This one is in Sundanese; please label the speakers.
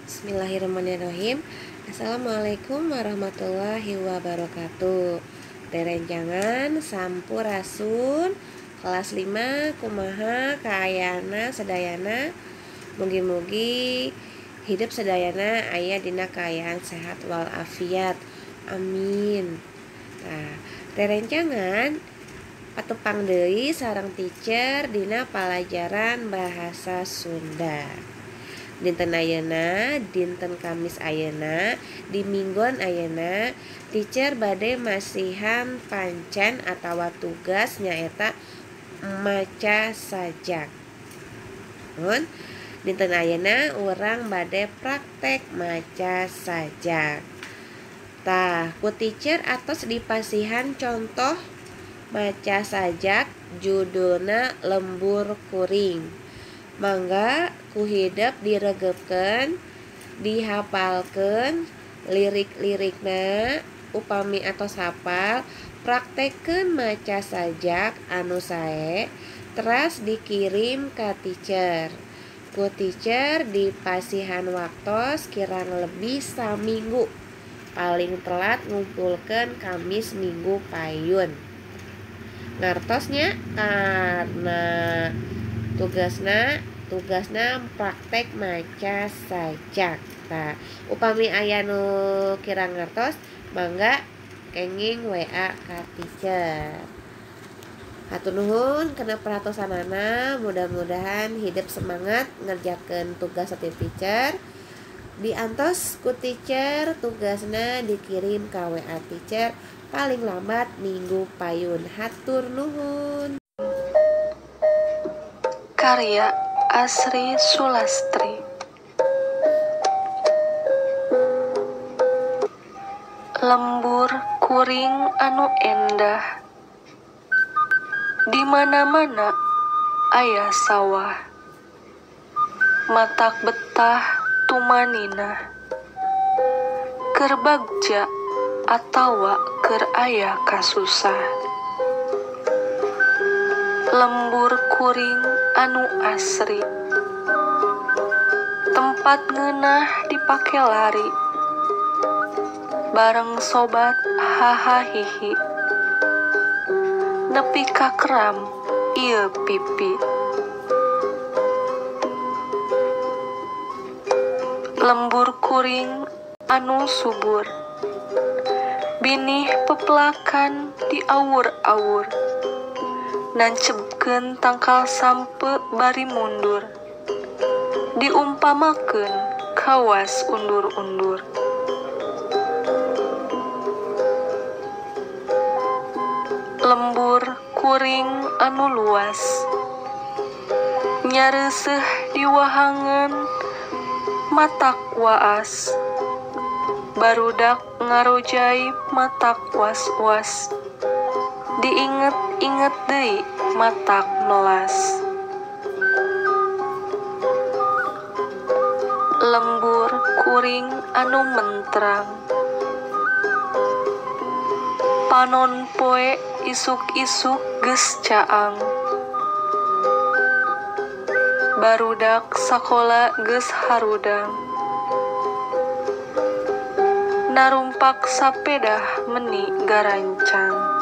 Speaker 1: Bismillahirrahmanirrahim. Assalamualaikum warahmatullahi wabarakatuh. Derenjangan sampurasun kelas 5 kumaha kaayana sedayana. Mugi-mugi hidup sedayana aya dina kaayaan sehat walafiat. Amin. Nah, derenjangan patupang deui sareng teacher dina palajaran bahasa Sunda. Dinten ayeuna, dinten Kamis ayeuna, di minggon ayeuna, teacher bade masihan pancen atawa tugas nyaeta maca sajak. Dinten ayeuna urang bade praktek maca sajak. Tah, ku teacher atos dipasihan contoh maca sajak judulna Lembur Kuring. Mangga ku hidep diregepkeun, dihafalkeun lirik-lirikna, upami atos hafal, praktekkeun maca sajak anu sae, teras dikirim ka teacher. Ku teacher dipasihan waktos kirang lebih saminggu, paling telat ngumpulkeun Kamis Minggu payun. Ngartosnya karena tugasna praktek maca sajak. Nah, upami aya nu kirang ngartos, mangga kenging WA ka teacher. Hatur nuhun kana perhatosanana, mudah-mudahan hidup semangat ngerjakeun tugas satiu teacher. Diantos ku teacher tugasna dikirim ka WA teacher paling lambat minggu payun. Hatur nuhun.
Speaker 2: Karya Asri Sulastri. Lembur kuring anu endah, di mana-mana aya sawah, matak betah tumanina, keur bagja atawa keur aya kasusah. Lembur kuring anu asri, tempat ngeunah dipake lari, bareng sobat hahahihi, nepi ka keram ieu pipi. Lembur kuring anu subur, binih pepelakan di awur-awur, nancebkeun tangkal sampe bari mundur, diumpamakeun kawas undur-undur. Lembur kuring anu luas, nyareuseuh di wahangan matak waas, barudak ngarojai matak was-was, diinget-inget deui matak melas. Lembur kuring anu mentrang, panon poe isuk-isuk geus caang, barudak sakola geus harudang, narumpak sapedah meni garancang.